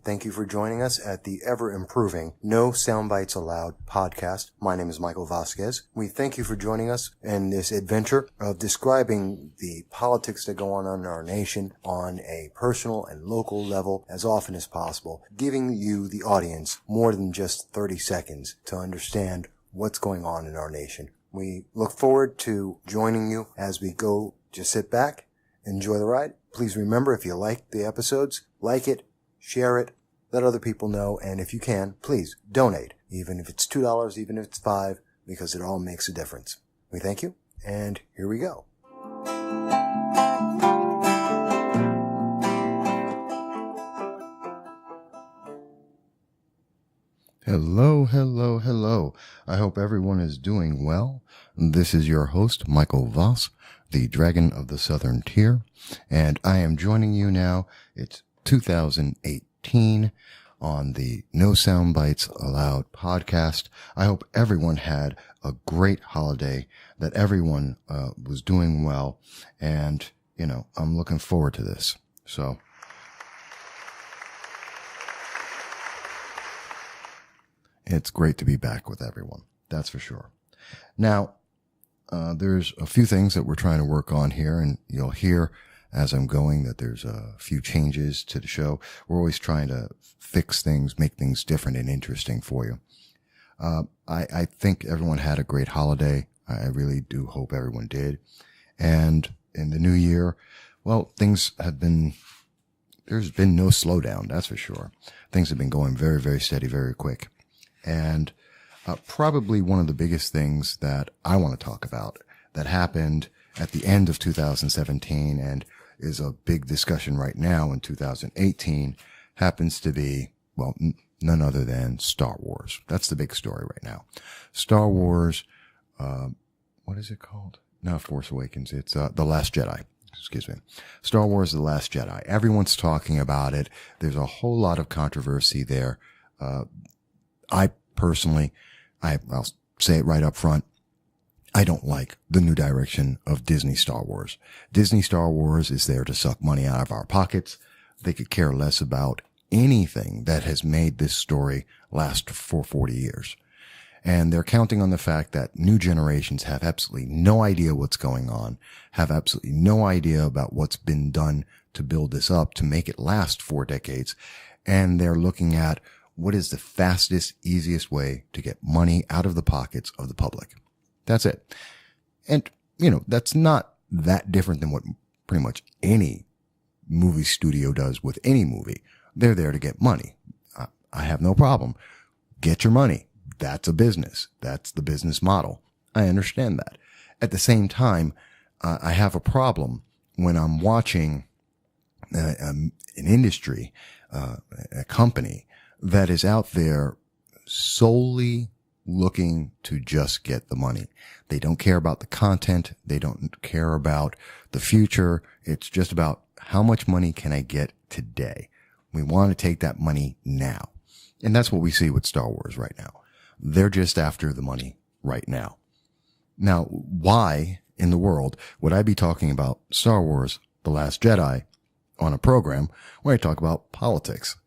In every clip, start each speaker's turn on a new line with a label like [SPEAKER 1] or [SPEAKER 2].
[SPEAKER 1] Thank you for joining us at the ever-improving No Soundbites Allowed podcast. My name is Michael Vasquez. We thank you for joining us in this adventure of describing the politics that go on in our nation on a personal and local level as often as possible, giving you, the audience, more than just 30 seconds to understand what's going on in our nation. We look forward to joining you as we go. Just sit back, enjoy the ride. Please remember, if you like the episodes, like it, share it, let other people know, and if you can, please donate, even if it's $2, even if it's $5, because it all makes a difference. We thank you, and here we go. Hello. I hope everyone is doing well. This is your host, Michael Voss, the Dragon of the Southern Tier, and I am joining you now. It's 2018 on the No Soundbites Allowed podcast. I hope everyone had a great holiday, that everyone was doing well, and, I'm looking forward to this. So, it's great to be back with everyone. That's for sure. Now, there's a few things that we're trying to work on here, and you'll hear as I'm going that there's a few changes to the show. We're always trying to fix things, make things different and interesting for you. I think everyone had a great holiday. I really do hope everyone did. And in the new year, well, there's been no slowdown, that's for sure. Things have been going very, very steady, very quick. And probably one of the biggest things that I want to talk about that happened at the end of 2017 and is a big discussion right now in 2018 happens to be, well, none other than Star Wars. That's the big story right now. Star Wars, what is it called? Not Force Awakens. It's The Last Jedi. Excuse me. Star Wars The Last Jedi. Everyone's talking about it. There's a whole lot of controversy there. I personally, I'll say it right up front, I don't like the new direction of Disney Star Wars. Disney Star Wars is there to suck money out of our pockets. They could care less about anything that has made this story last for 40 years. And they're counting on the fact that new generations have absolutely no idea what's going on, have absolutely no idea about what's been done to build this up, to make it last 4 decades. And they're looking at what is the fastest, easiest way to get money out of the pockets of the public. That's it. And, that's not that different than what pretty much any movie studio does with any movie. They're there to get money. I have no problem. Get your money. That's a business. That's the business model. I understand that. At the same time, I have a problem when I'm watching an industry, a company that is out there solely looking to just get the money. They don't care about the content. They don't care about the future. It's just about how much money can I get today? We want to take that money now. And that's what we see with Star Wars right now. They're just after the money right now. Now, why in the world would I be talking about Star Wars The Last Jedi on a program where I talk about politics?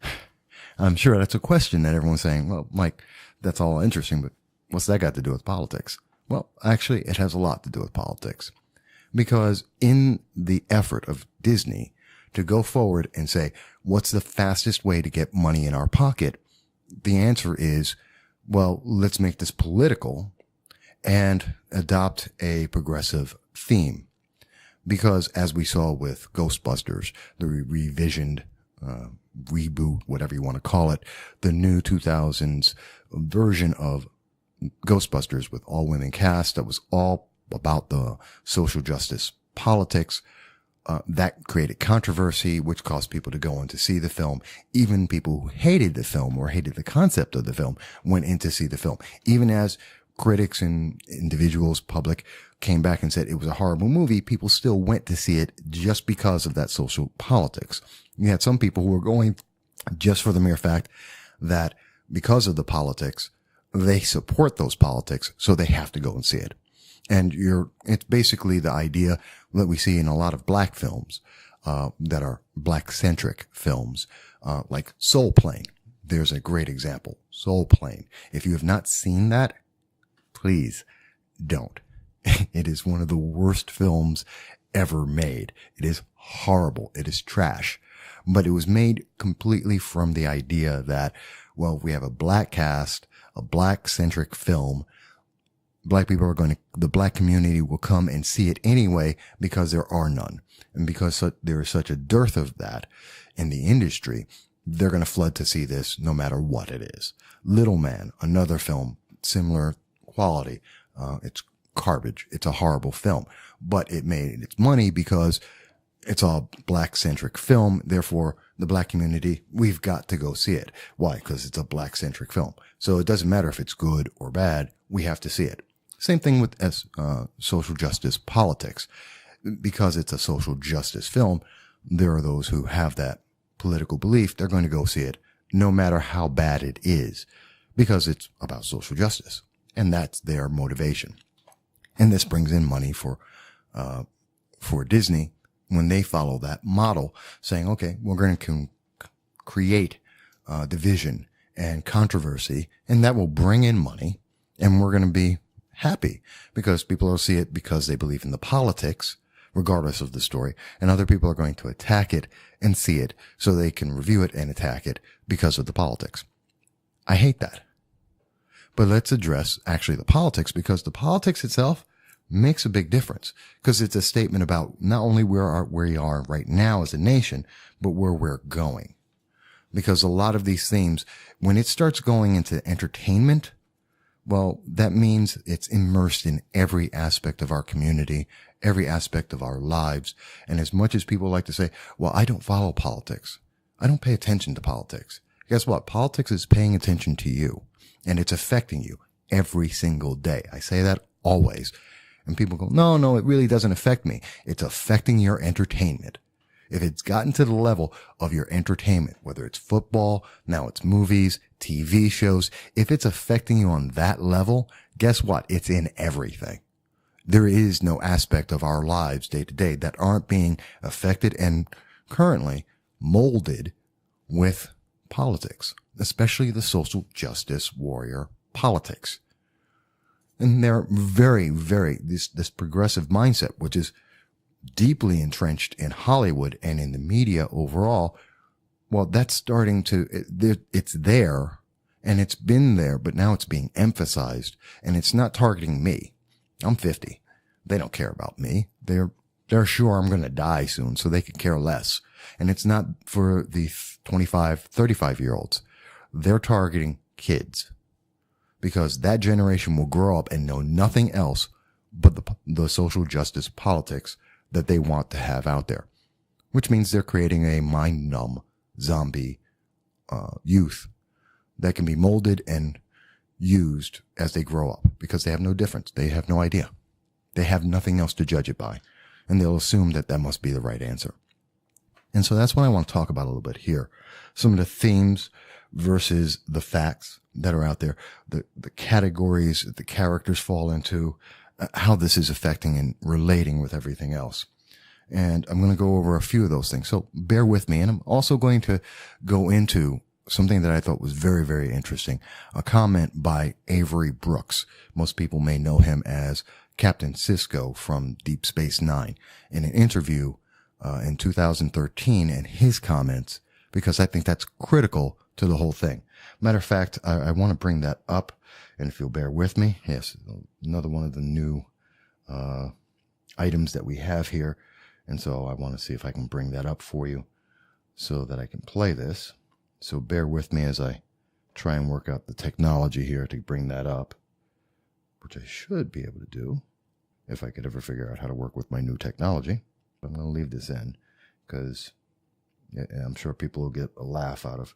[SPEAKER 1] I'm sure that's a question that everyone's saying, well, Mike, that's all interesting, but what's that got to do with politics? Well, actually, it has a lot to do with politics. Because in the effort of Disney to go forward and say, what's the fastest way to get money in our pocket? The answer is, well, let's make this political and adopt a progressive theme. Because as we saw with Ghostbusters, the revisioned reboot, whatever you want to call it, the new 2000s version of Ghostbusters with all women cast that was all about the social justice politics, that created controversy, which caused people to go in to see the film. Even people who hated the film or hated the concept of the film went in to see the film. Even as critics and individuals, public, came back and said it was a horrible movie, people still went to see it just because of that social politics. You had some people who were going just for the mere fact that because of the politics, they support those politics, so they have to go and see it. And it's basically the idea that we see in a lot of black films that are black-centric films, like Soul Plane. There's a great example, Soul Plane. If you have not seen that, please don't. It is one of the worst films ever made. It is horrible. It is trash. But it was made completely from the idea that, well, if we have a black cast, a black-centric film, black people are going to, the black community will come and see it anyway because there are none. And because there is such a dearth of that in the industry, they're going to flood to see this no matter what it is. Little Man, another film, similar quality. It's garbage. It's a horrible film, but it made its money because it's a black-centric film. Therefore, the black community, we've got to go see it. Why? Because it's a black-centric film. So it doesn't matter if it's good or bad. We have to see it. Same thing with social justice politics. Because it's a social justice film, there are those who have that political belief. They're going to go see it no matter how bad it is because it's about social justice. And that's their motivation. And this brings in money for Disney when they follow that model, saying, okay, we're going to create division and controversy, and that will bring in money, and we're going to be happy because people will see it because they believe in the politics, regardless of the story, and other people are going to attack it and see it so they can review it and attack it because of the politics. I hate that. But let's address actually the politics, because the politics itself makes a big difference, because it's a statement about not only where we are right now as a nation, but where we're going. Because a lot of these themes, when it starts going into entertainment, well, that means it's immersed in every aspect of our community, every aspect of our lives. And as much as people like to say, well, I don't follow politics, I don't pay attention to politics. Guess what? Politics is paying attention to you, and it's affecting you every single day. I say that always. And people go, no, it really doesn't affect me. It's affecting your entertainment. If it's gotten to the level of your entertainment, whether it's football, now it's movies, TV shows, if it's affecting you on that level, guess what? It's in everything. There is no aspect of our lives day to day that aren't being affected and currently molded with politics, especially the social justice warrior politics. And they're very, very, this progressive mindset, which is deeply entrenched in Hollywood and in the media overall. Well, that's starting to, it's there and it's been there, but now it's being emphasized, and it's not targeting me. I'm 50. They don't care about me. They're sure I'm going to die soon, so they could care less. And it's not for the 25, 35-year-olds. They're targeting kids, because that generation will grow up and know nothing else but the social justice politics that they want to have out there, which means they're creating a mind-numb zombie youth that can be molded and used as they grow up, because they have no difference. They have no idea. They have nothing else to judge it by, and they'll assume that that must be the right answer. And so that's what I want to talk about a little bit here. Some of the themes versus the facts that are out there, the categories that the characters fall into, how this is affecting and relating with everything else. And I'm going to go over a few of those things. So bear with me. And I'm also going to go into something that I thought was very, very interesting. A comment by Avery Brooks. Most people may know him as Captain Sisko from Deep Space Nine, in an interview in 2013, and his comments, because I think that's critical to the whole thing. Matter of fact, I want to bring that up, and if you'll bear with me, yes, another one of the new items that we have here, and so I want to see if I can bring that up for you so that I can play this. So bear with me as I try and work out the technology here to bring that up, which I should be able to do if I could ever figure out how to work with my new technology. I'm going to leave this in because I'm sure people will get a laugh out of,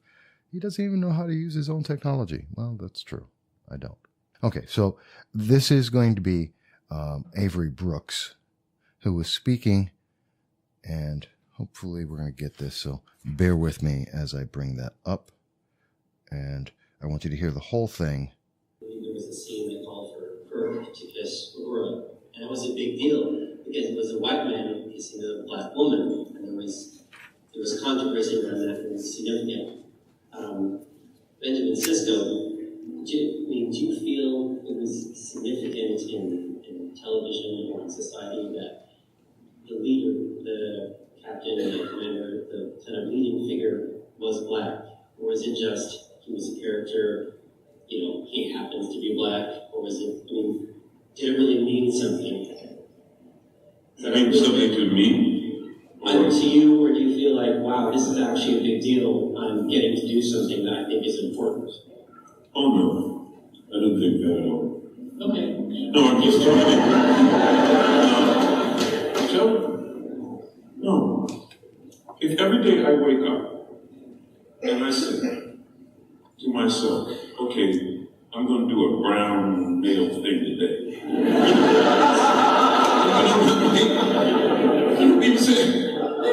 [SPEAKER 1] he doesn't even know how to use his own technology. Well, that's true. I don't. Okay, so this is going to be Avery Brooks, who was speaking, and hopefully we're going to get this, so bear with me as I bring that up, and I want you to hear the whole thing.
[SPEAKER 2] There was a scene that called for her to kiss Uhura, and it was a big deal because it was a white man kissing a black woman, and there was was controversy around that and it was significant. Benjamin Sisko, do you feel it was significant in television or in society that the leader, the captain, the commander, the kind of leading figure was black? Or was it just he was a character, he happens to be black? Or was it, did it really mean something?
[SPEAKER 3] Does that mean something to me?
[SPEAKER 2] Either to you, or do you feel like, wow, this is actually a big deal, I'm getting to do something that I think is important?
[SPEAKER 3] Oh, no. I don't think that at all.
[SPEAKER 2] Okay.
[SPEAKER 3] No, I'm just trying to... No. If every day I wake up and I say to myself, okay, I'm going to do a brown male thing today. People say,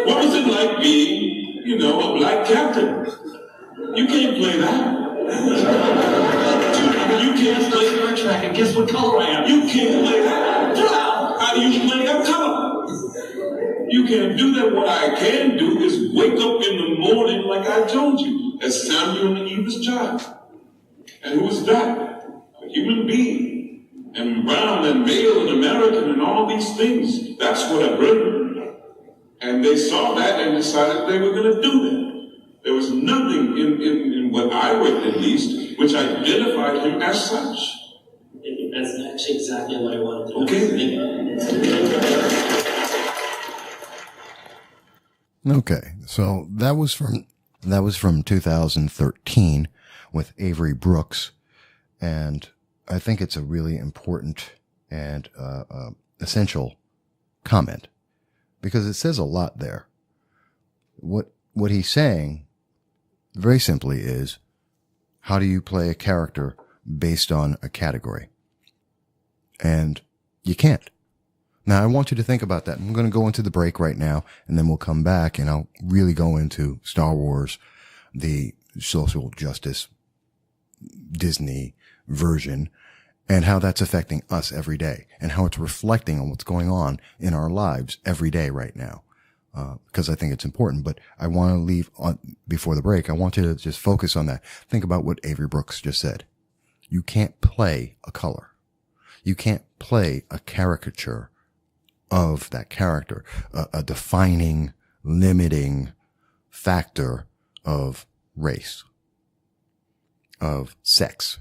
[SPEAKER 3] what was it like being, a black captain? You can't play that. You can't play Star Trek, and guess what color I am? You can't play that. How do you play a color? You can't do that. What I can do is wake up in the morning like I told you, as Samuel and Eve's child. And who is that? A human being. And brown and male and American and all these things. That's what I bring. And they saw that and decided they were going to do that. There was nothing in what I read, at least, which identified him as such.
[SPEAKER 2] That's actually exactly what I wanted to know.
[SPEAKER 1] Okay, so that was from 2013 with Avery Brooks, and I think it's a really important and essential comment because it says a lot there. What he's saying, very simply, is how do you play a character based on a category? And you can't. Now, I want you to think about that. I'm going to go into the break right now, and then we'll come back, and I'll really go into Star Wars, the social justice Disney version, and how that's affecting us every day, and how it's reflecting on what's going on in our lives every day right now. Because I think it's important, but I want to leave on before the break. I want you to just focus on that. Think about what Avery Brooks just said. You can't play a color. You can't play a caricature of that character, a defining, limiting factor of race, of sex,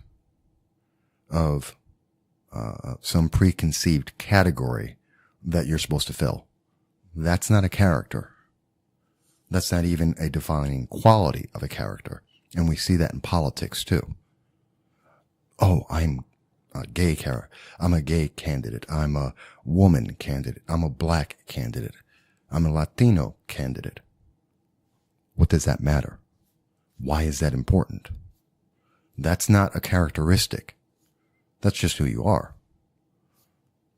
[SPEAKER 1] of some preconceived category that you're supposed to fill. That's not a character. That's not even a defining quality of a character. And we see that in politics too. Oh, I'm a gay character. I'm a gay candidate. I'm a woman candidate. I'm a black candidate. I'm a Latino candidate. What does that matter? Why is that important? That's not a characteristic. That's just who you are.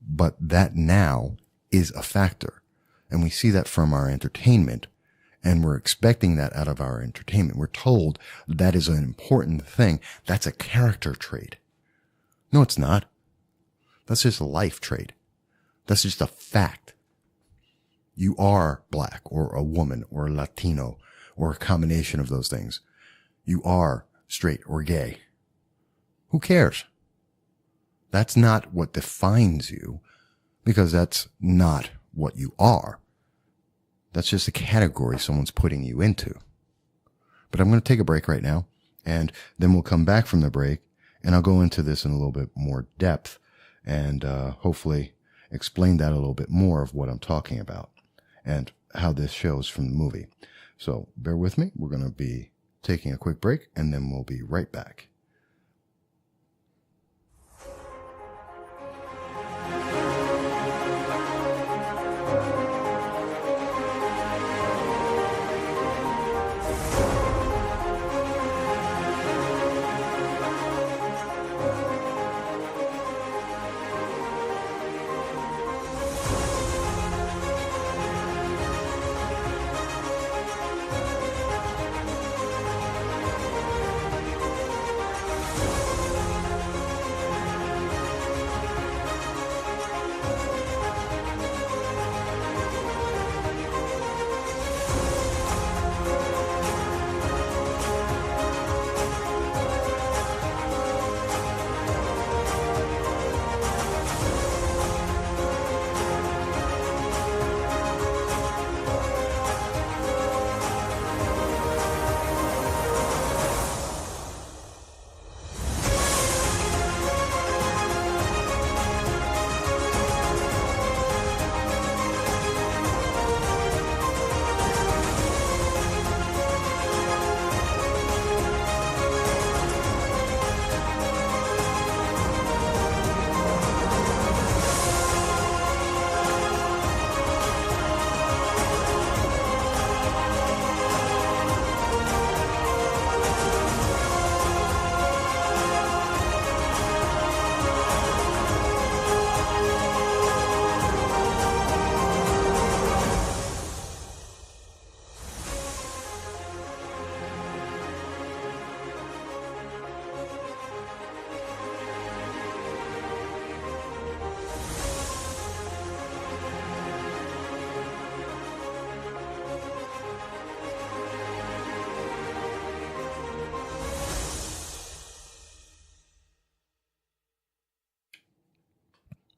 [SPEAKER 1] But that now is a factor. And we see that from our entertainment, and we're expecting that out of our entertainment. We're told that is an important thing. That's a character trait. No, it's not. That's just a life trait. That's just a fact. You are black or a woman or a Latino or a combination of those things. You are straight or gay. Who cares? That's not what defines you, because that's not what you are. That's just a category someone's putting you into. But I'm going to take a break right now, and then we'll come back from the break, and I'll go into this in a little bit more depth and hopefully explain that a little bit more of what I'm talking about and how this shows from the movie. So bear with me. We're going to be taking a quick break, and then we'll be right back.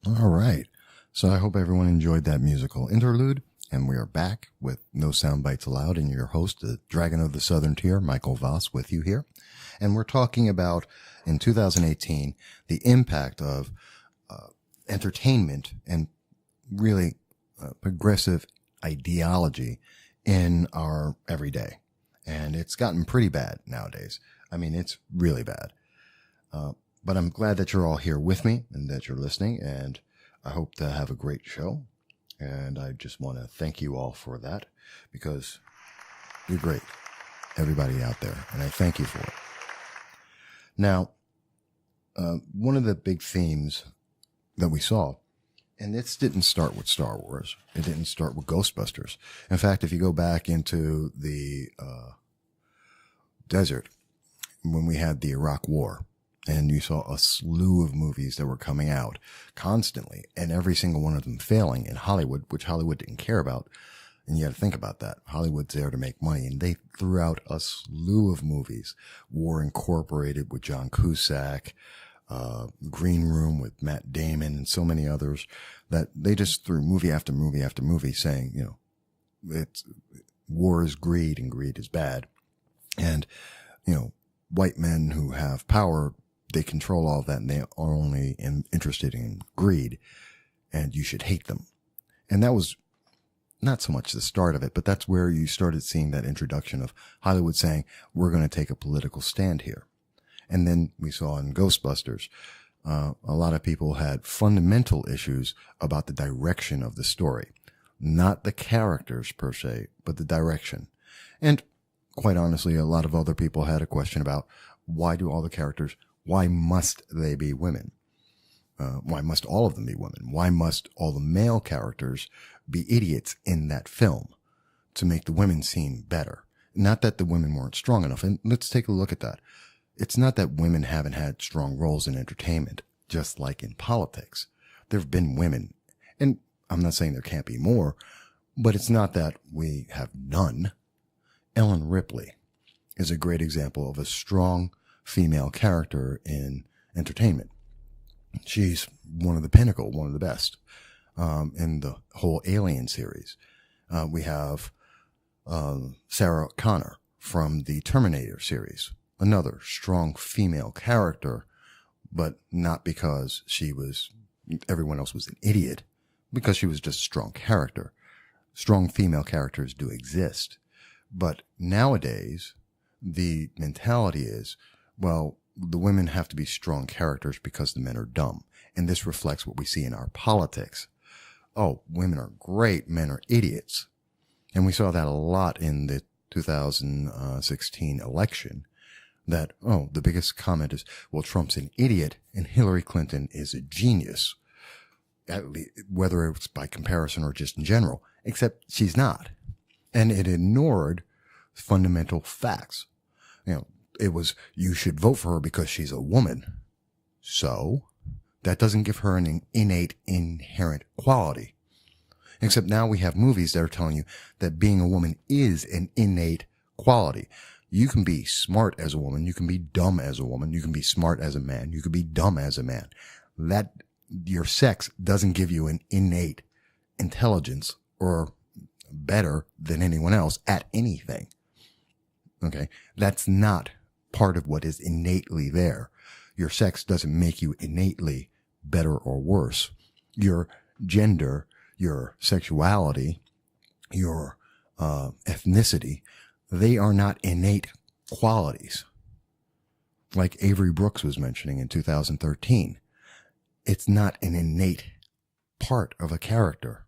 [SPEAKER 1] All right. So I hope everyone enjoyed that musical interlude. And we are back with No Soundbites Allowed, and your host, the Dragon of the Southern Tier, Michael Voss, with you here. And we're talking about, in 2018, the impact of entertainment and really progressive ideology in our everyday. And it's gotten pretty bad nowadays. I mean, it's really bad. But I'm glad that you're all here with me and that you're listening, and I hope to have a great show. And I just want to thank you all for that, because you're great, everybody out there, and I thank you for it. Now, one of the big themes that we saw, and this didn't start with Star Wars. It didn't start with Ghostbusters. In fact, if you go back into the desert, when we had the Iraq War, and you saw a slew of movies that were coming out constantly, and every single one of them failing in Hollywood, which Hollywood didn't care about. And you got to think about that. Hollywood's there to make money, and they threw out a slew of movies. War Incorporated with John Cusack, Green Room with Matt Damon, and so many others, that they just threw movie after movie after movie saying, war is greed and greed is bad. And, white men who have power, they control all that, and they are only interested in greed, and you should hate them. And that was not so much the start of it, but that's where you started seeing that introduction of Hollywood saying, we're going to take a political stand here. And then we saw in Ghostbusters, a lot of people had fundamental issues about the direction of the story, not the characters per se, but the direction. And quite honestly, a lot of other people had a question about, why must they be women? Why must all of them be women? Why must all the male characters be idiots in that film to make the women seem better? Not that the women weren't strong enough. And let's take a look at that. It's not that women haven't had strong roles in entertainment, just like in politics. There have been women, and I'm not saying there can't be more, but it's not that we have none. Ellen Ripley is a great example of a strong female character in entertainment. She's one of the pinnacle, one of the best, in the whole Alien series. We have Sarah Connor from the Terminator series, another strong female character, but not because everyone else was an idiot, because she was just a strong character. Strong female characters do exist. But nowadays, the mentality is, well, the women have to be strong characters because the men are dumb. And this reflects what we see in our politics. Oh, women are great, men are idiots. And we saw that a lot in the 2016 election, that, the biggest comment is, well, Trump's an idiot and Hillary Clinton is a genius. At least, whether it's by comparison or just in general, except she's not. And it ignored fundamental facts. It was, you should vote for her because she's a woman. So that doesn't give her an innate, inherent quality. Except now we have movies that are telling you that being a woman is an innate quality. You can be smart as a woman. You can be dumb as a woman. You can be smart as a man. You can be dumb as a man. That your sex doesn't give you an innate intelligence or better than anyone else at anything. Okay. That's not part of what is innately there. Your sex doesn't make you innately better or worse. Your gender, your sexuality, your ethnicity, they are not innate qualities. Like Avery Brooks was mentioning in 2013. It's not an innate part of a character.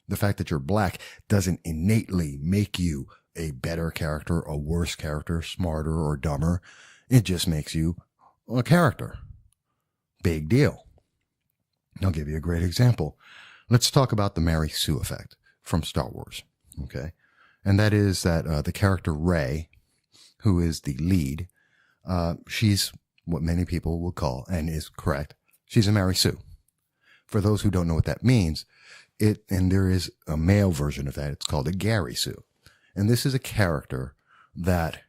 [SPEAKER 1] The fact that you're black doesn't innately make you a better character, a worse character, smarter or dumber. It just makes you a character. Big deal. I'll give you a great example. Let's talk about the Mary Sue effect from Star Wars. Okay. And that is that the character Rey, who is the lead, she's what many people will call, and is correct, she's a Mary Sue. For those who don't know what that means, and there is a male version of that, it's called a Gary Sue. And this is a character that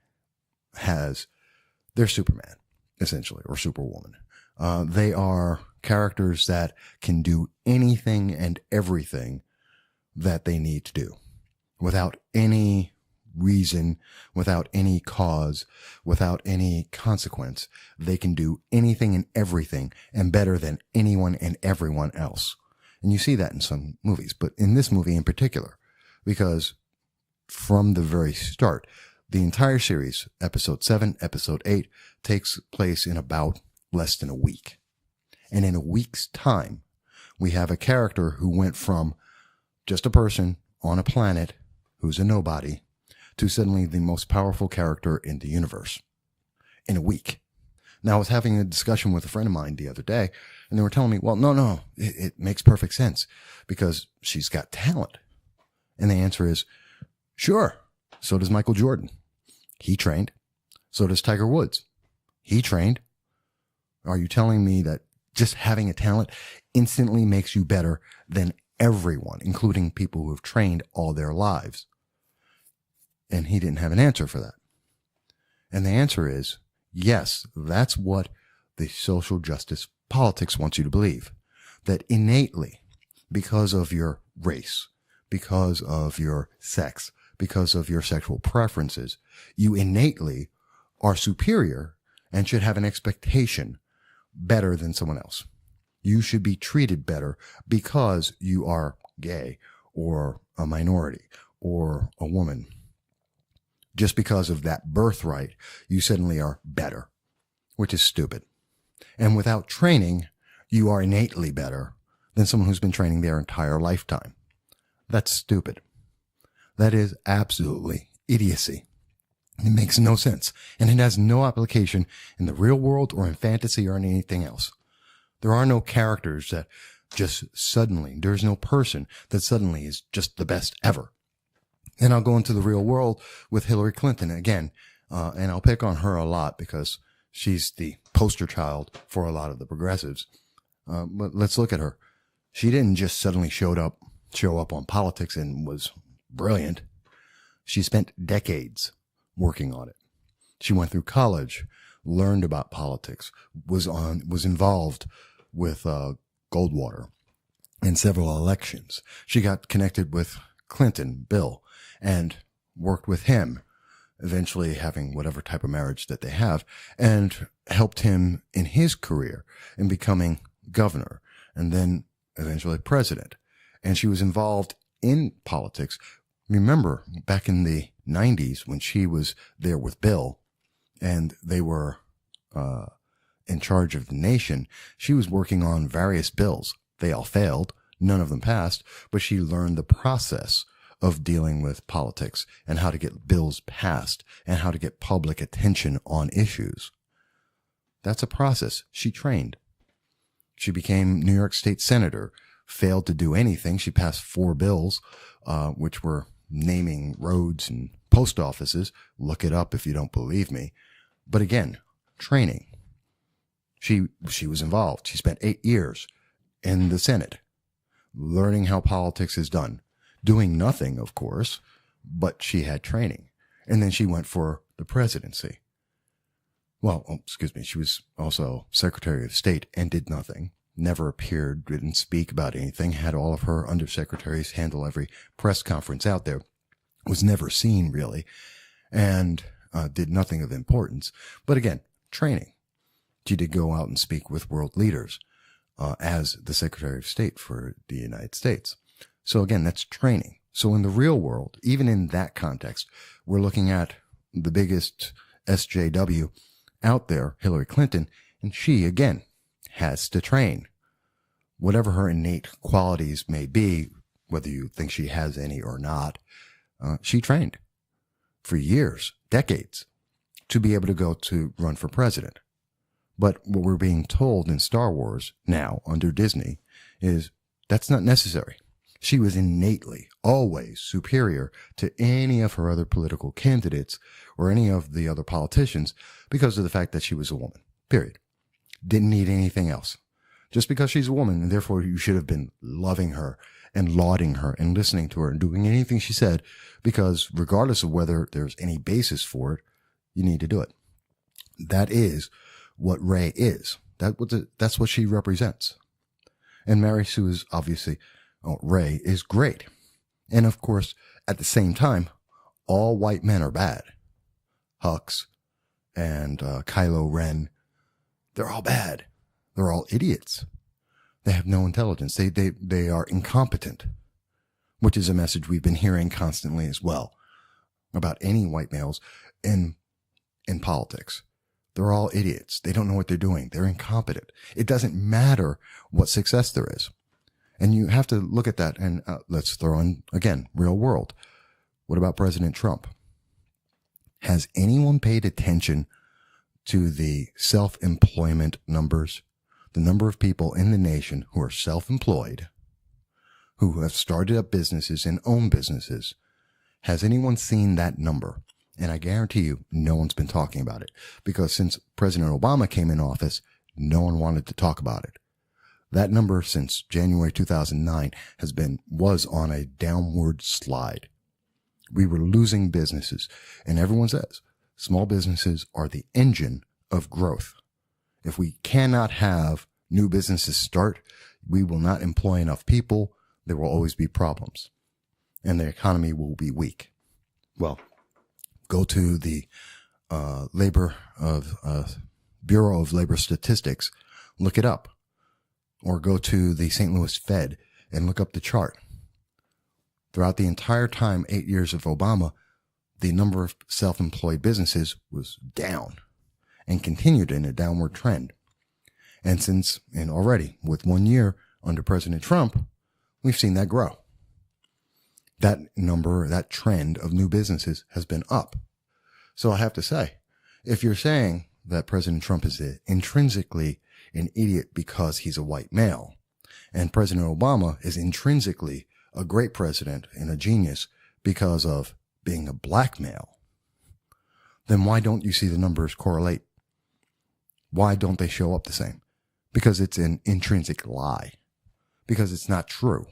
[SPEAKER 1] they're Superman, essentially, or Superwoman. They are characters that can do anything and everything that they need to do without any reason, without any cause, without any consequence. They can do anything and everything and better than anyone and everyone else. And you see that in some movies, but in this movie in particular, because from the very start, the entire series, episode 7, episode 8, takes place in about less than a week. And in a week's time, we have a character who went from just a person on a planet who's a nobody to suddenly the most powerful character in the universe in a week. Now, I was having a discussion with a friend of mine the other day, and they were telling me, well, no, it makes perfect sense because she's got talent. And the answer is, sure, so does Michael Jordan. He trained. So does Tiger Woods. He trained. Are you telling me that just having a talent instantly makes you better than everyone, including people who have trained all their lives? And he didn't have an answer for that. And the answer is, yes, that's what the social justice politics wants you to believe. That innately, because of your race, because of your sex, because of your sexual preferences, you innately are superior and should have an expectation better than someone else. You should be treated better because you are gay or a minority or a woman. Just because of that birthright, you suddenly are better, which is stupid. And without training, you are innately better than someone who's been training their entire lifetime. That's stupid. That is absolutely idiocy. It makes no sense, and it has no application in the real world or in fantasy or in anything else. There are no characters that just suddenly, there's no person that suddenly is just the best ever. And I'll go into the real world with Hillary Clinton again, and I'll pick on her a lot because she's the poster child for a lot of the progressives. But let's look at her. She didn't just suddenly show up on politics and was brilliant. She spent decades working on it. She went through college, learned about politics, was involved with Goldwater in several elections. She got connected with Clinton, Bill, and worked with him, eventually having whatever type of marriage that they have, and helped him in his career in becoming governor and then eventually president. And she was involved in politics. Remember, back in the 90s when she was there with Bill and they were in charge of the nation, she was working on various bills. They all failed. None of them passed, but she learned the process of dealing with politics and how to get bills passed and how to get public attention on issues. That's a process. She trained. She became New York State Senator, failed to do anything. She passed 4 bills, which were naming roads and post offices. Look it up if you don't believe me. But again, training. She was involved. She spent 8 years in the Senate, learning how politics is done. Doing nothing, of course, but she had training. And then she went for the presidency. Well, excuse me, she was also Secretary of State and did nothing. Never appeared, didn't speak about anything, had all of her undersecretaries handle every press conference out there. Was never seen, really, and did nothing of importance. But again, training. She did go out and speak with world leaders as the Secretary of State for the United States. So again, that's training. So in the real world, even in that context, we're looking at the biggest SJW out there, Hillary Clinton, and she, again, has to train. Whatever her innate qualities may be, whether you think she has any or not, she trained for years, decades, to be able to go to run for president. But what we're being told in Star Wars now under Disney is that's not necessary. She was innately always superior to any of her other political candidates or any of the other politicians because of the fact that she was a woman, period. Didn't need anything else. Just because she's a woman, and therefore you should have been loving her and lauding her and listening to her and doing anything she said, because regardless of whether there's any basis for it, you need to do it. That is what Rey is. That's what she represents. And Mary Sue is obviously, Ray is great. And of course, at the same time, all white men are bad. Hux and Kylo Ren, they're all bad. They're all idiots. They have no intelligence. They are incompetent, which is a message we've been hearing constantly as well about any white males in politics. They're all idiots. They don't know what they're doing. They're incompetent. It doesn't matter what success there is. And you have to look at that. And let's throw in, again, real world. What about President Trump? Has anyone paid attention to the self-employment numbers? The number of people in the nation who are self-employed, who have started up businesses and own businesses. Has anyone seen that number? And I guarantee you, no one's been talking about it, because since President Obama came in office, no one wanted to talk about it. That number since January 2009 was on a downward slide. We were losing businesses, and everyone says small businesses are the engine of growth. If we cannot have new businesses start, we will not employ enough people. There will always be problems, and the economy will be weak. Well, go to the Bureau of Labor Statistics, look it up, or go to the St. Louis Fed and look up the chart. Throughout the entire time, 8 years of Obama, the number of self-employed businesses was down and continued in a downward trend. And already with 1 year under President Trump, we've seen that grow. That number, that trend of new businesses has been up. So I have to say, if you're saying that President Trump is intrinsically an idiot because he's a white male, and President Obama is intrinsically a great president and a genius because of being a black male, then why don't you see the numbers correlate? Why don't they show up the same? Because it's an intrinsic lie. Because it's not true.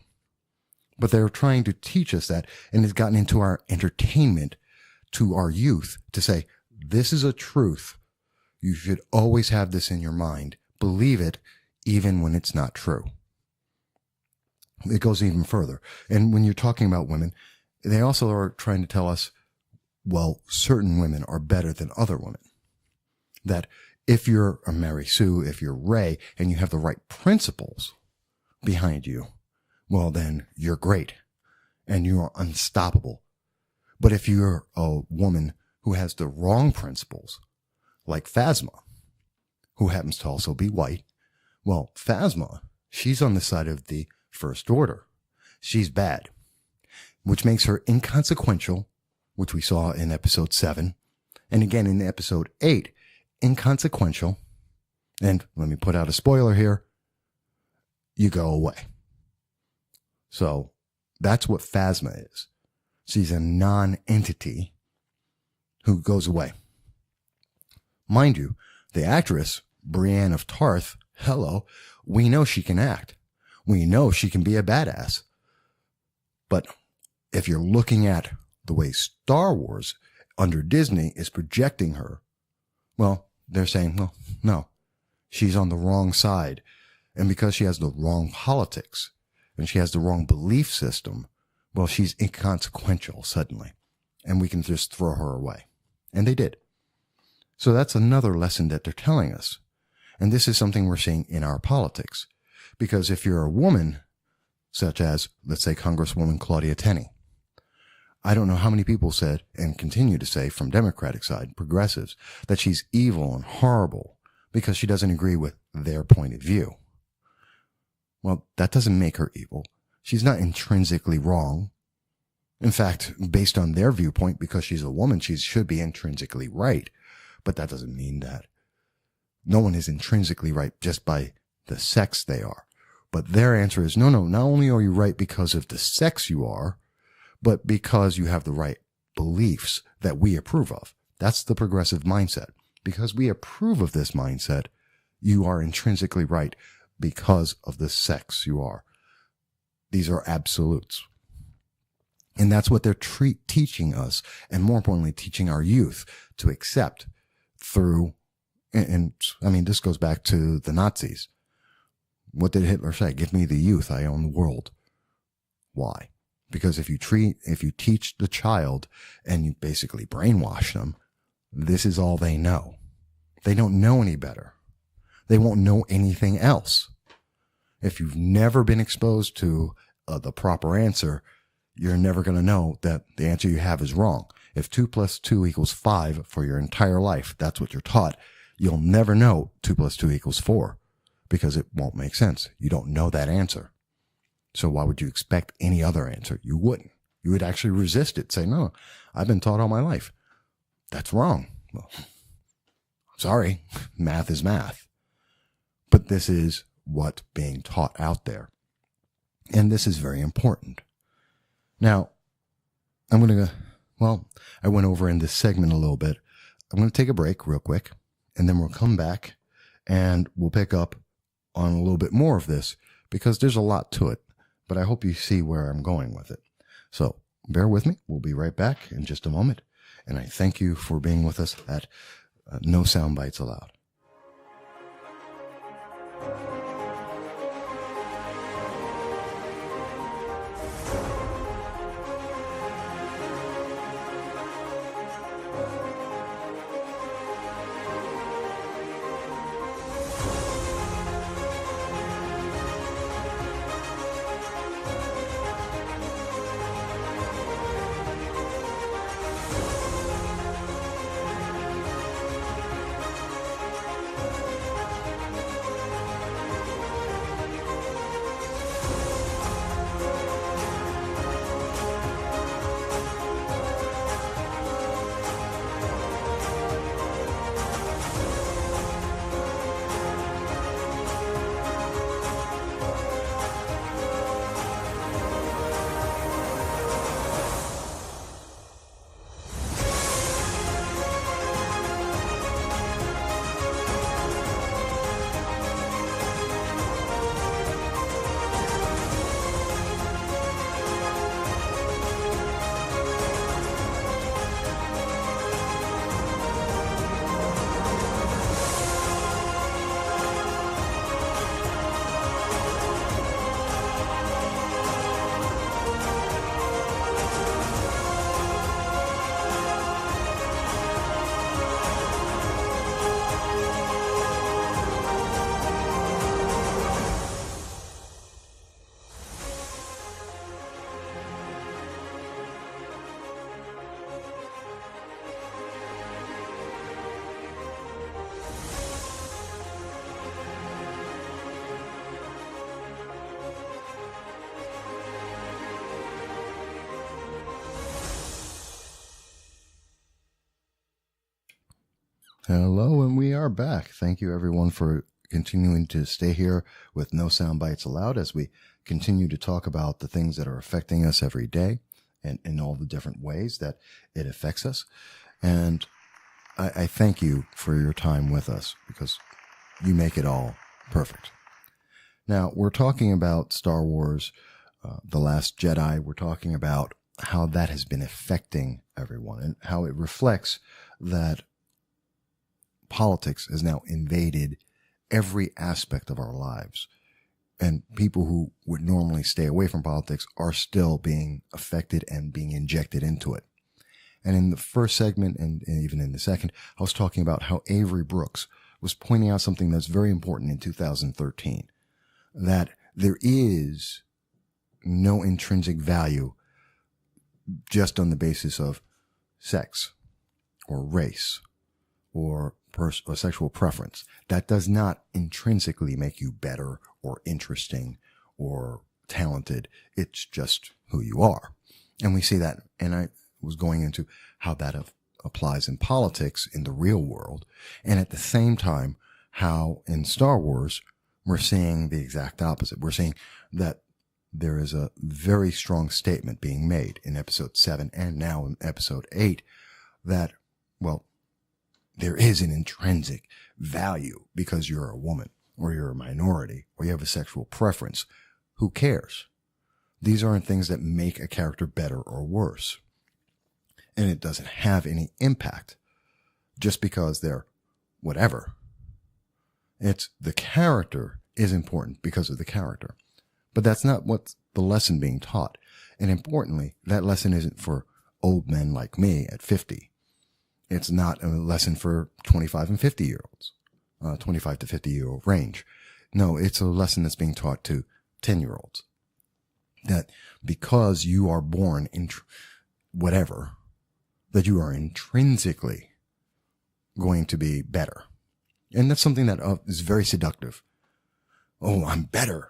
[SPEAKER 1] But they're trying to teach us that, and it's gotten into our entertainment to our youth to say, this is a truth. You should always have this in your mind. Believe it, even when it's not true. It goes even further. And when you're talking about women, they also are trying to tell us, well, certain women are better than other women. That if you're a Mary Sue, if you're Ray, and you have the right principles behind you, well, then you're great and you are unstoppable. But if you're a woman who has the wrong principles, like Phasma, who happens to also be white, well, Phasma, she's on the side of the First Order. She's bad, which makes her inconsequential, which we saw in episode 7. And again, in episode 8, inconsequential. And let me put out a spoiler here. You go away. So that's what Phasma is. She's a non-entity who goes away. Mind you, the actress, Brienne of Tarth, hello, we know she can act. We know she can be a badass. But if you're looking at the way Star Wars under Disney is projecting her, well, they're saying, well, no, she's on the wrong side. And because she has the wrong politics and she has the wrong belief system, well, she's inconsequential suddenly. And we can just throw her away. And they did. So that's another lesson that they're telling us. And this is something we're seeing in our politics. Because if you're a woman, such as, let's say, Congresswoman Claudia Tenney, I don't know how many people said and continue to say from Democratic side, progressives, that she's evil and horrible because she doesn't agree with their point of view. Well, that doesn't make her evil. She's not intrinsically wrong. In fact, based on their viewpoint, because she's a woman, she should be intrinsically right. But that doesn't mean that. No one is intrinsically right just by the sex they are. But their answer is, no, not only are you right because of the sex you are, but because you have the right beliefs that we approve of. That's the progressive mindset. Because we approve of this mindset, you are intrinsically right because of the sex you are. These are absolutes. And that's what they're teaching us, and more importantly, teaching our youth to accept through And I mean, this goes back to the Nazis. What did Hitler say? Give me the youth, I own the world. Why? Because if you teach the child and you basically brainwash them, this is all they know. They don't know any better. They won't know anything else. If you've never been exposed to the proper answer, you're never going to know that the answer you have is wrong. If 2 + 2 = 5 for your entire life, that's what you're taught, you'll never know 2 + 2 = 4 because it won't make sense. You don't know that answer. So why would you expect any other answer? You wouldn't. You would actually resist it. Say, no, I've been taught all my life. That's wrong. Well, sorry, math is math. But this is what's being taught out there. And this is very important. Now, I went over in this segment a little bit. I'm going to take a break real quick, and then we'll come back and we'll pick up on a little bit more of this because there's a lot to it, but I hope you see where I'm going with it. So bear with me. We'll be right back in just a moment. And I thank you for being with us at No Soundbites Allowed. Hello, and we are back. Thank you, everyone, for continuing to stay here with No Soundbites Allowed as we continue to talk about the things that are affecting us every day and in all the different ways that it affects us. And I thank you for your time with us because you make it all perfect. Now, we're talking about Star Wars, The Last Jedi. We're talking about how that has been affecting everyone and how it reflects that politics has now invaded every aspect of our lives. And people who would normally stay away from politics are still being affected and being injected into it. And in the first segment, and even in the second, I was talking about how Avery Brooks was pointing out something that's very important in 2013, that there is no intrinsic value just on the basis of sex or race or sexual preference. That does not intrinsically make you better or interesting or talented. It's just who you are. And we see that, and I was going into how that applies in politics in the real world. And at the same time, how in Star Wars, we're seeing the exact opposite. We're seeing that there is a very strong statement being made in episode 7 and now in episode 8 that, well, there is an intrinsic value because you're a woman or you're a minority or you have a sexual preference. Who cares? These aren't things that make a character better or worse. And it doesn't have any impact just because they're whatever. It's the character is important because of the character. But that's not what's the lesson being taught. And importantly, that lesson isn't for old men like me at 50. It's not a lesson for 25 and 50-year-olds, 25 to 50-year-old range. No, it's a lesson that's being taught to 10-year-olds. That because you are born in whatever, that you are intrinsically going to be better. And that's something that is very seductive. Oh, I'm better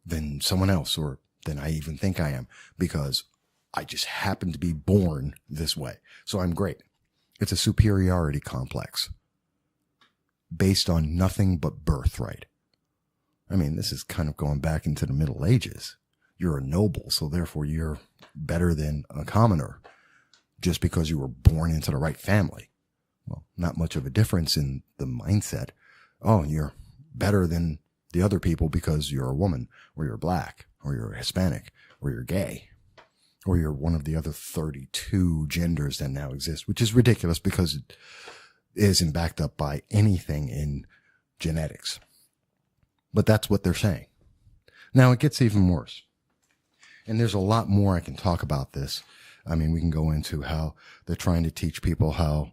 [SPEAKER 1] than someone else, or than I even think I am, because I just happen to be born this way. So I'm great. It's a superiority complex based on nothing but birthright. I mean, this is kind of going back into the Middle Ages. You're a noble, so therefore you're better than a commoner just because you were born into the right family. Well, not much of a difference in the mindset. Oh, you're better than the other people because you're a woman, or you're black, or you're Hispanic, or you're gay, or you're one of the other 32 genders that now exist, which is ridiculous because it isn't backed up by anything in genetics. But that's what they're saying. Now it gets even worse. And there's a lot more I can talk about this. I mean, we can go into how they're trying to teach people how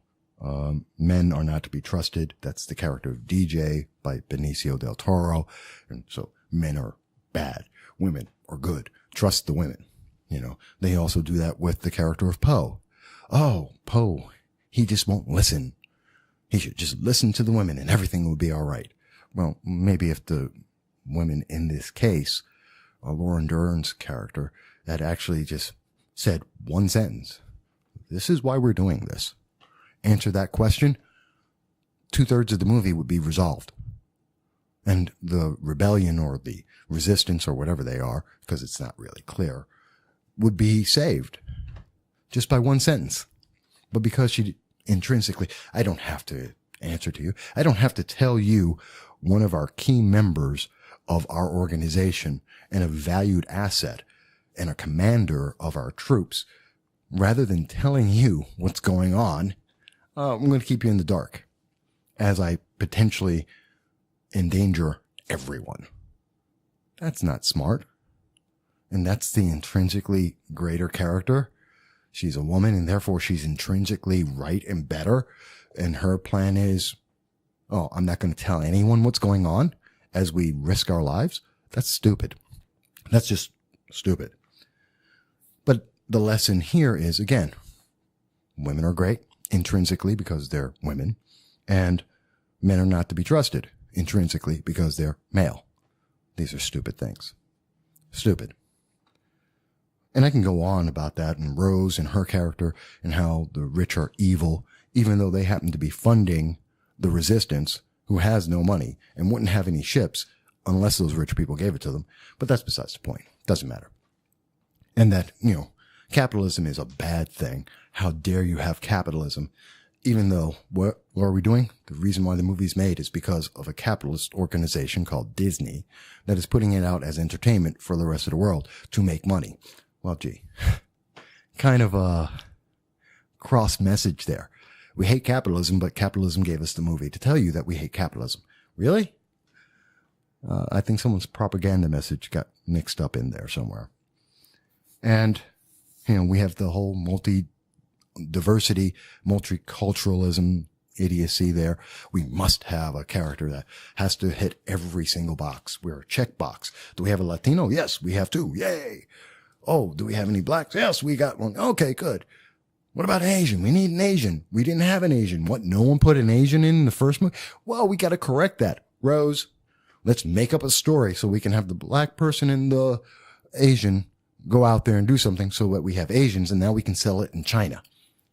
[SPEAKER 1] men are not to be trusted. That's the character of DJ by Benicio del Toro. And so men are bad. Women are good. Trust the women. You know, they also do that with the character of Poe. Oh, Poe, he just won't listen. He should just listen to the women and everything will be all right. Well, maybe if the women in this case, Laura Dern's character, had actually just said one sentence. This is why we're doing this. Answer that question, 2/3 of the movie would be resolved. And the rebellion or the resistance or whatever they are, because it's not really clear, would be saved just by one sentence. But because she intrinsically, I don't have to answer to you. I don't have to tell you one of our key members of our organization and a valued asset and a commander of our troops, rather than telling you what's going on, I'm going to keep you in the dark as I potentially endanger everyone. That's not smart. And that's the intrinsically greater character. She's a woman and therefore she's intrinsically right and better. And her plan is, oh, I'm not going to tell anyone what's going on as we risk our lives. That's stupid. That's just stupid. But the lesson here is, again, women are great intrinsically because they're women, and men are not to be trusted intrinsically because they're male. These are stupid things. Stupid. And I can go on about that, and Rose and her character, and how the rich are evil, even though they happen to be funding the resistance, who has no money and wouldn't have any ships unless those rich people gave it to them. But that's besides the point. Doesn't matter. And that, you know, capitalism is a bad thing. How dare you have capitalism? Even though, what are we doing? The reason why the movie's made is because of a capitalist organization called Disney that is putting it out as entertainment for the rest of the world to make money. Well, gee, kind of a cross message there. We hate capitalism, but capitalism gave us the movie to tell you that we hate capitalism. Really? I think someone's propaganda message got mixed up in there somewhere. And, you know, we have the whole diversity, multiculturalism idiocy there. We must have a character that has to hit every single box. We're a check box. Do we have a Latino? Yes, we have two. Yay. Oh, do we have any blacks? Yes, we got one. Okay, good. What about an Asian? We need an Asian. We didn't have an Asian. What? No one put an Asian in the first movie? Well, we got to correct that. Rose, let's make up a story so we can have the black person and the Asian go out there and do something so that we have Asians, and now we can sell it in China.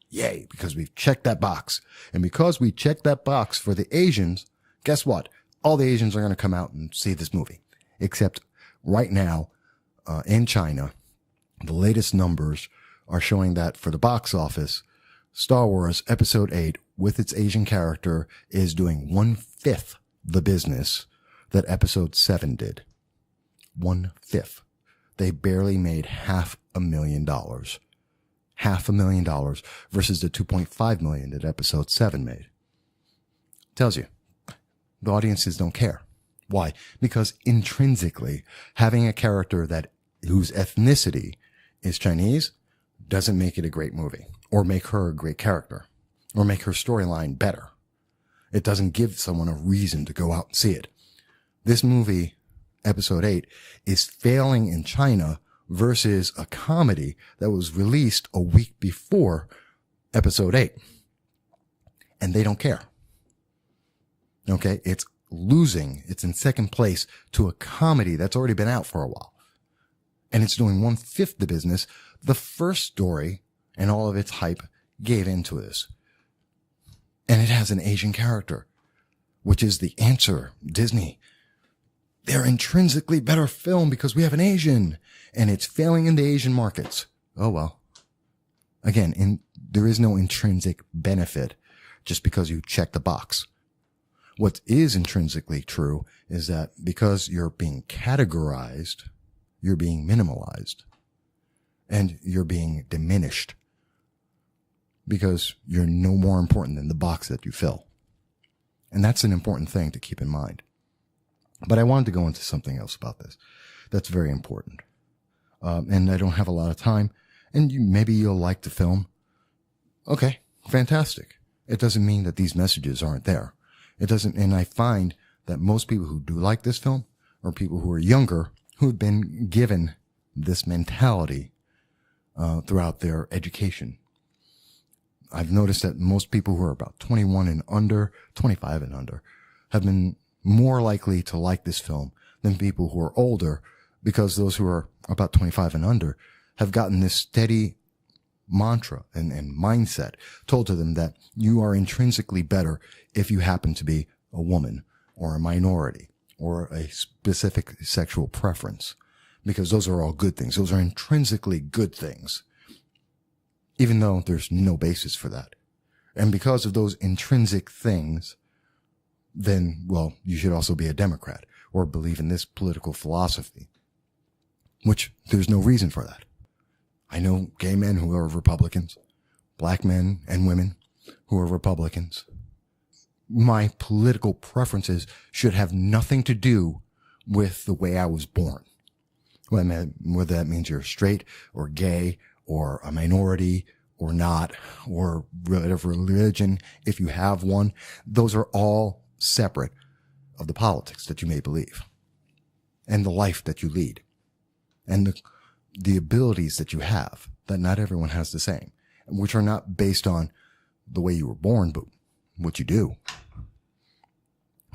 [SPEAKER 1] Yay, because we've checked that box. And because we checked that box for the Asians, guess what? All the Asians are going to come out and see this movie. Except right now, in China, the latest numbers are showing that for the box office, Star Wars Episode 8, with its Asian character, is doing 1/5 the business that Episode 7 did. 1/5. They barely made $500,000. $500,000 versus the $2.5 million that Episode 7 made. Tells you. the audiences don't care. Why? Because intrinsically, having a character whose ethnicity is Chinese doesn't make it a great movie, or make her a great character, or make her storyline better. It doesn't give someone a reason to go out and see it. This movie, Episode 8, is failing in China versus a comedy that was released a week before Episode 8. And they don't care. Okay? It's losing. It's in second place to a comedy that's already been out for a while. And it's doing 1/5 the business the first story and all of its hype gave into this. And it has an Asian character, which is the answer. Disney, they're intrinsically better film because we have an Asian, and it's failing in the Asian markets. Oh well. Again, there is no intrinsic benefit just because you check the box. What is intrinsically true is that because you're being categorized, you're being minimalized, and you're being diminished because you're no more important than the box that you fill. And that's an important thing to keep in mind. But I wanted to go into something else about this that's very important. And I don't have a lot of time. And maybe you'll like the film. Okay, fantastic. It doesn't mean that these messages aren't there. It doesn't, and I find that most people who do like this film are people who are younger, who have been given this mentality throughout their education. I've noticed that most people who are about 21 and under, 25 and under, have been more likely to like this film than people who are older, because those who are about 25 and under have gotten this steady mantra and mindset told to them that you are intrinsically better if you happen to be a woman or a minority or a specific sexual preference, because those are all good things. Those are intrinsically good things, even though there's no basis for that. And because of those intrinsic things, then, well, you should also be a Democrat or believe in this political philosophy, which there's no reason for that. I know gay men who are Republicans, black men and women who are Republicans. My political preferences should have nothing to do with the way I was born. Whether that means you're straight or gay or a minority or not, or whatever religion, if you have one, those are all separate of the politics that you may believe and the life that you lead and the abilities that you have, that not everyone has the same, which are not based on the way you were born, but what you do.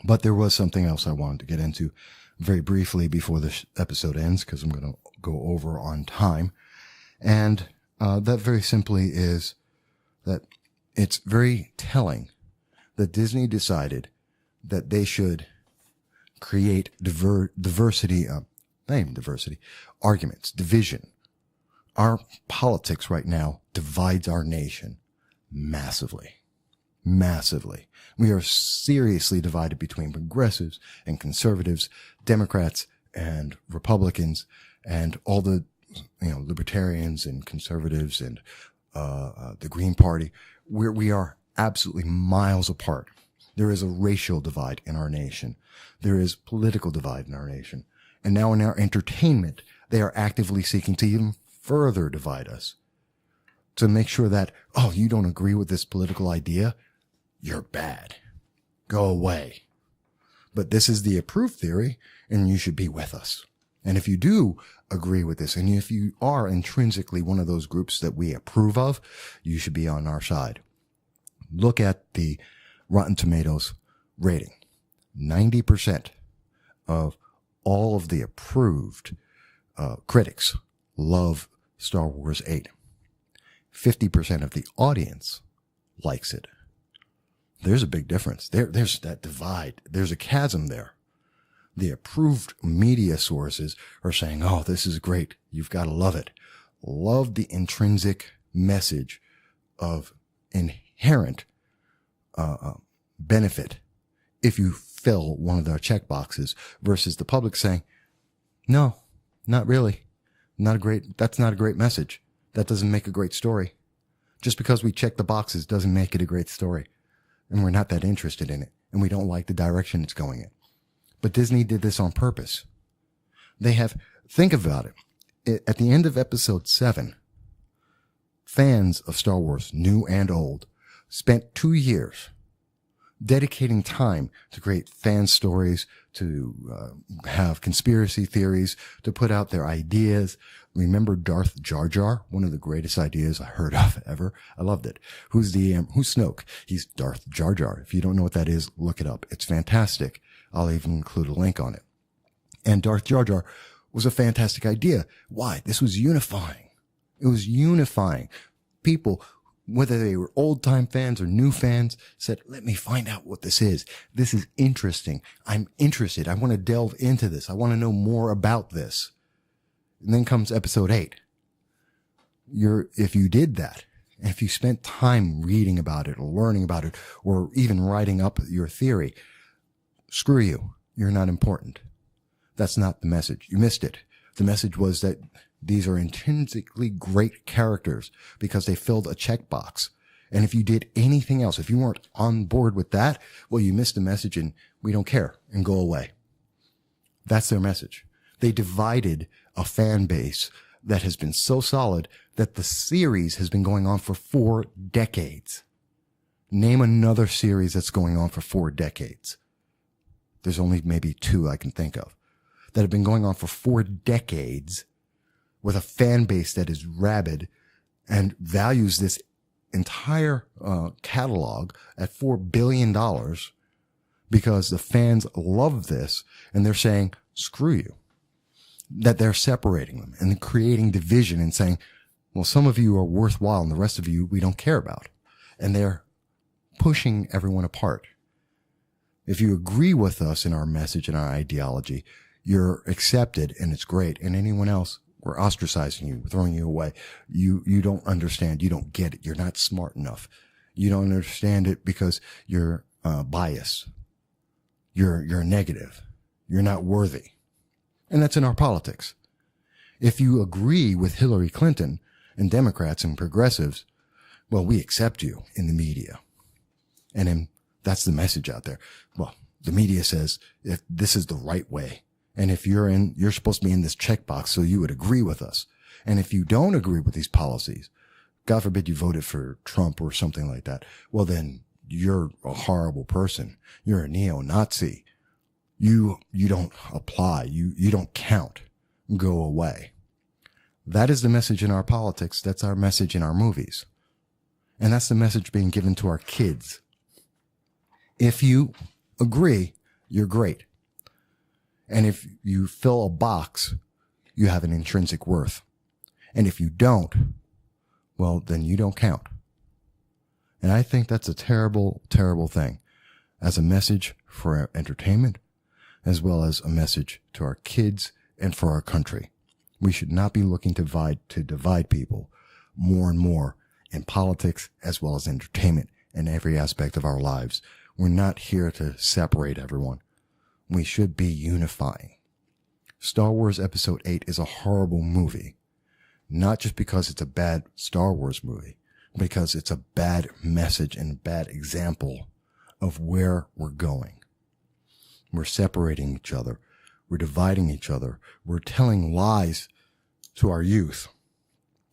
[SPEAKER 1] But there was something else I wanted to get into very briefly before this episode ends, because I'm going to go over on time. And that very simply is that it's very telling that Disney decided that they should create arguments, division. Our politics right now divides our nation massively. Massively. We are seriously divided between progressives and conservatives, Democrats and Republicans, and all the, libertarians and conservatives and, the Green Party. We are absolutely miles apart. There is a racial divide in our nation. There is political divide in our nation. And now in our entertainment, they are actively seeking to even further divide us, to make sure that, oh, you don't agree with this political idea? You're bad. Go away. But this is the approved theory, and you should be with us. And if you do agree with this, and if you are intrinsically one of those groups that we approve of, you should be on our side. Look at the Rotten Tomatoes rating. 90% of all of the approved critics love Star Wars 8. 50% of the audience likes it. There's a big difference. There's that divide. There's a chasm there. The approved media sources are saying, oh, this is great. You've got to love it. Love the intrinsic message of inherent benefit if you fill one of their check boxes, versus the public saying, no, not really. That's not a great message. That doesn't make a great story. Just because we check the boxes doesn't make it a great story. And we're not that interested in it. and we don't like the direction it's going in. But Disney did this on purpose. Think about it. At the end of episode 7, fans of Star Wars, new and old, spent 2 years dedicating time to create fan stories, to have conspiracy theories, to put out their ideas. Remember Darth Jar Jar? One of the greatest ideas I heard of ever. I loved it. Who's Snoke? He's Darth Jar Jar. If you don't know what that is, look it up. It's fantastic. I'll even include a link on it. And Darth Jar Jar was a fantastic idea. Why? This was unifying. It was unifying. People, whether they were old-time fans or new fans, said, let me find out what this is. This is interesting. I'm interested. I want to delve into this. I want to know more about this. And then comes episode 8. If you did that, and if you spent time reading about it or learning about it or even writing up your theory, screw you. You're not important. That's not the message. You missed it. The message was that these are intrinsically great characters because they filled a checkbox. And if you did anything else, if you weren't on board with that, well, you missed the message and we don't care and go away. That's their message. They divided a fan base that has been so solid that the series has been going on for 4 decades. Name another series that's going on for 4 decades. There's only maybe 2 I can think of that have been going on for 4 decades with a fan base that is rabid and values this entire catalog at $4 billion because the fans love this and they're saying, screw you. That they're separating them and creating division and saying, well, some of you are worthwhile and the rest of you we don't care about. And they're pushing everyone apart. If you agree with us in our message and our ideology, you're accepted and it's great. And anyone else, we're ostracizing you, throwing you away. You don't understand. You don't get it. You're not smart enough. You don't understand it because you're biased. You're negative. You're not worthy. And that's in our politics. If you agree with Hillary Clinton and Democrats and progressives, well, we accept you in the media. And then that's the message out there. Well, the media says if this is the right way. And if you're supposed to be in this checkbox, so you would agree with us. And if you don't agree with these policies, God forbid you voted for Trump or something like that, well, then you're a horrible person. You're a neo-Nazi. You don't apply. You don't count. Go away. That is the message in our politics. That's our message in our movies. And that's the message being given to our kids. If you agree, you're great. And if you fill a box, you have an intrinsic worth. And if you don't, well, then you don't count. And I think that's a terrible, terrible thing as a message for entertainment, as well as a message to our kids and for our country. We should not be looking to divide people more and more in politics as well as entertainment and every aspect of our lives. We're not here to separate everyone. We should be unifying. Star Wars Episode 8 is a horrible movie, not just because it's a bad Star Wars movie, because it's a bad message and a bad example of where we're going. We're separating each other. We're dividing each other. We're telling lies to our youth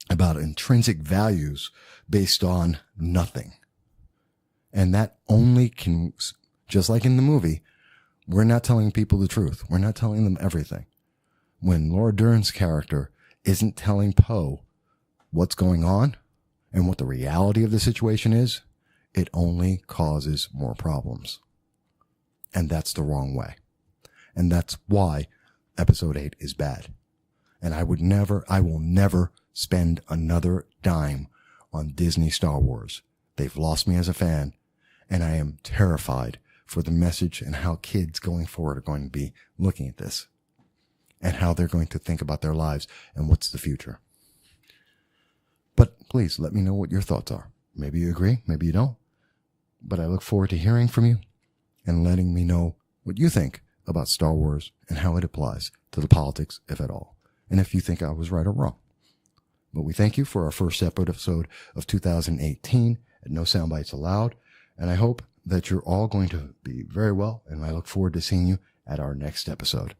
[SPEAKER 1] about intrinsic values based on nothing. And that only can, just like in the movie, we're not telling people the truth. We're not telling them everything. When Laura Dern's character isn't telling Poe what's going on and what the reality of the situation is, it only causes more problems. And that's the wrong way. And that's why Episode 8 is bad. And I will never spend another dime on Disney Star Wars. They've lost me as a fan, and I am terrified for the message and how kids going forward are going to be looking at this and how they're going to think about their lives and what's the future. But please let me know what your thoughts are. Maybe you agree, maybe you don't. But I look forward to hearing from you and letting me know what you think about Star Wars and how it applies to the politics, if at all. And if you think I was right or wrong. But we thank you for our first episode of 2018 at No Soundbites Allowed. And I hope that you're all going to be very well, and I look forward to seeing you at our next episode.